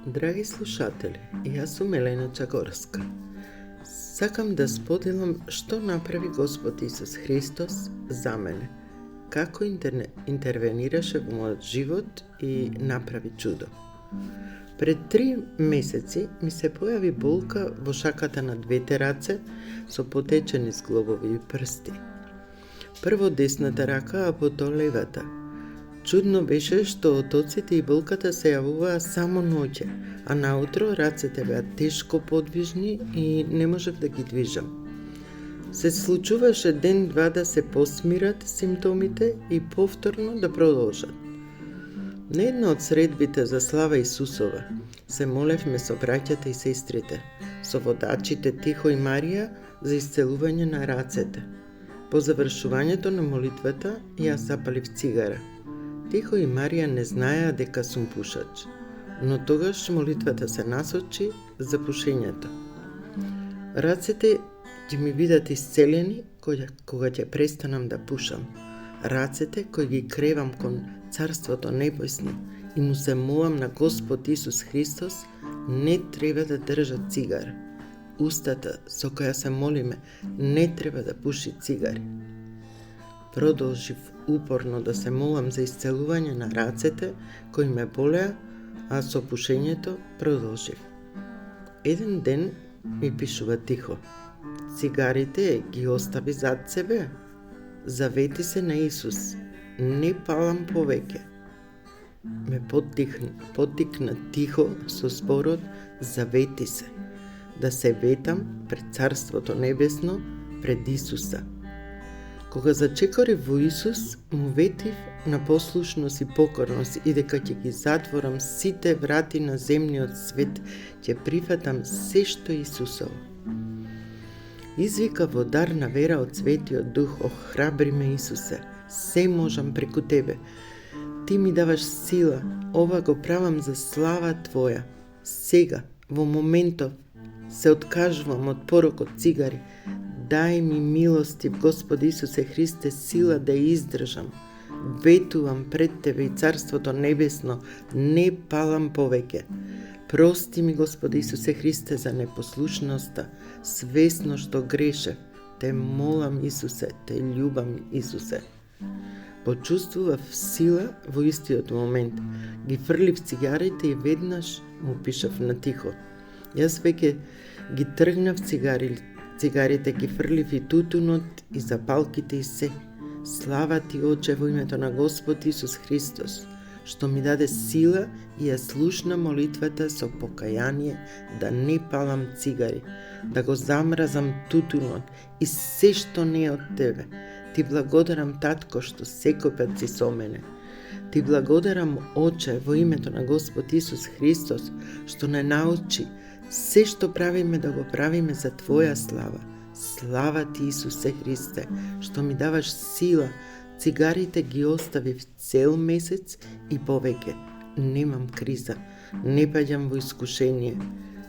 Драги слушатели, јас сум Елена Чагорска. Сакам да споделам што направи Господ Исус Христос за мене, како интервенираше во мојот живот и направи чудо. Пред 3 месеци ми се појави болка во шаката на двете раце со потечени зглобови и прсти. Прво десната рака, а потоа левата. Чудно беше што отоците и болката се јавуваа само ноќе, а наутро рацете беа тешко подвижни и не можев да ги движам. Се случуваше ден-два да се посмират симптомите и повторно да продолжат. На една од средбите за слава Исусова се молевме со браќата и сестрите, со водачите Тихо и Марија за исцелување на рацете. По завршувањето на молитвата јас запалив цигара. Тихо и Марија не знаеа дека сум пушач, но тогаш молитвата се насочи за пушењето. Рацете ќе ми бидат исцелени кога ќе престанам да пушам. Рацете кои ги кревам кон Царството небесно и му се молам на Господ Исус Христос, не треба да држат цигара. Устата со која се молиме не треба да пуши цигари. Продолжив упорно да се молам за исцелување на рацете кои ме болеа, а со пушењето продолжив. Еден ден ми пишува Тихо: цигарите ги остави зад себе, завети се на Исус, не палам повеќе. Ме поттикна Тихо со зборот завети се, да се ветам пред Царството небесно, пред Исуса. Кога зачекорив во Исус, му ветив на послушност и покорност и дека ќе ги затворам сите врати на земниот свет, ќе прифатам се што Исусово. Извика во дар на вера од Светиот Дух: охрабри ме, Исусе, се можам преку Тебе. Ти ми даваш сила, ова го правам за слава Твоја. Сега, во моментов, се откажувам од порокот цигари. Дај ми милости, Господи Исусе Христе, сила да ја издржам. Ветувам пред Тебе и Царството небесно, не палам повеќе. Прости ми, Господи Исусе Христе, за непослушноста, свесно што грешев. Те молам, Исусе, те љубам, Исусе. Почувствував сила во истиот момент. Ги фрлив цигарите и веднаш му пишав на Тихо. Јас веќе ги тргнав цигарите ги фрлив и тутунот и запалките и се. Слава Ти, Оче, во името на Господ Исус Христос, што ми даде сила и ја слушна молитвата со покаяние да не палам цигари, да го замразам тутунот и се што не е од Тебе. Ти благодарам, Татко, што секој пат си со мене. Ти благодарам, Оче, во името на Господ Исус Христос, што не научи се што правиме да го правиме за Твоја слава. Слава Ти, Исусе Христе, што ми даваш сила. Цигарите ги оставив цел месец и повеќе. Немам криза, не паѓам во искушение.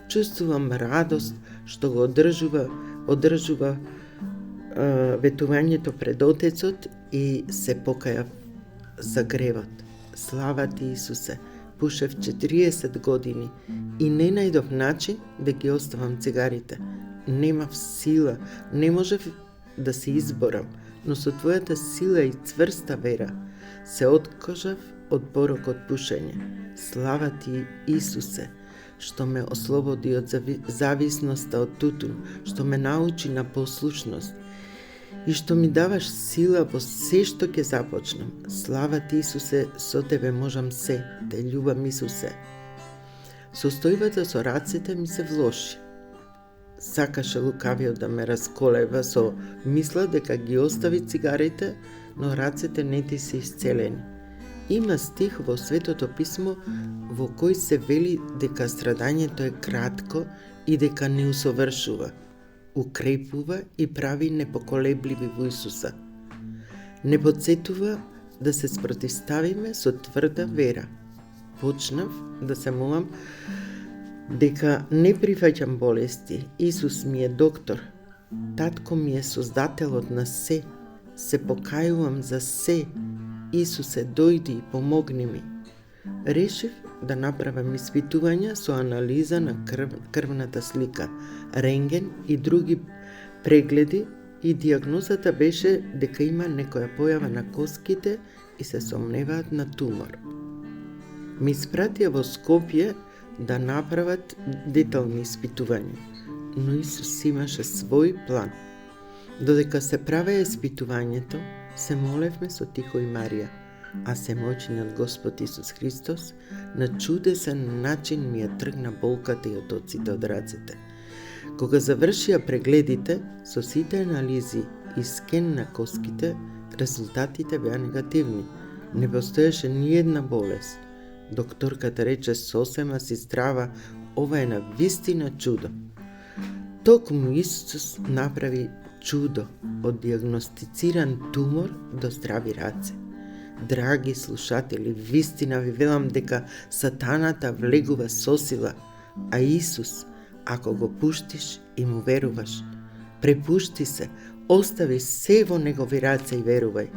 Чувствувам радост што го одржува ветувањето пред Отецот и се покајав за гревот. Слава Ти, Исусе, пушев 40 години и не најдов начин да ги оставам цигарите. Немав сила, не можев да се изборам, но со Твојата сила и цврста вера се откажав од порокот пушење. Слава Ти, Исусе, што ме ослободи од зависноста од тутун, што ме научи на послушност и што ми даваш сила во се што ќе започнам. Слава Ти, Исусе, со Тебе можам се, те љубам, Исусе. Состојбата со рацете ми се влоши. Сакаше лукавиот да ме расколева со мисла дека ги остави цигарите, но рацете не ти се исцелени. Има стих во Светото Писмо во кој се вели дека страдањето е кратко и дека не усовршува, укрепува и прави непоколебливи во Исуса. Не потсетува да се спротивставиме со тврда вера. Почнав да се молам дека не прифаќам болести. Исус ми е доктор. Татко ми е создателот на се. Се покајувам за се. Исусе, дојди и помогни ми. Решив да направам испитување со анализа на крвната слика, рентген и други прегледи и диагнозата беше дека има некоја појава на коските и се сомневаат на тумор. Ми испратија во Скопје да направат детални испитувања, но Исус имаше свој план. Додека се правеја испитувањето, се молевме со Тихо и Марија, а семоćниот Господ Исус Христос на чудесен начин ми ја тргна болката и отоците од рацете. Кога завршија прегледите, со сите анализи и скен на коските, резултатите беа негативни. Не постоеше ни една болест. Докторката рече сосема си здрава, ова е на вистина чудо. Токму Исус направи чудо од диагностициран тумор до здрави раце. Драги слушатели, вистина ви велам дека сатаната влегува со сила, а Исус, ако го пуштиш и му веруваш, препушти се, остави се во негови раце и верувај.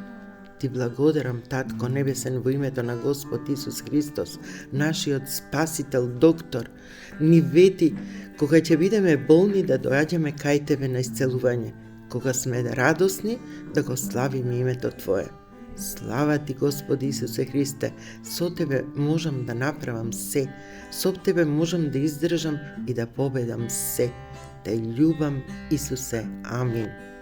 Ти благодарам, Татко Небесен, во името на Господ Исус Христос, нашиот Спасител, доктор, ни вети кога ќе бидеме болни да доаѓаме кај Тебе на исцелување, кога сме радосни да го славиме името Твое. Слава Ти, Господи Исусе Христе, со Тебе можам да направам се, со Тебе можам да издржам и да победам се. Те љубам, Исусе. Амин.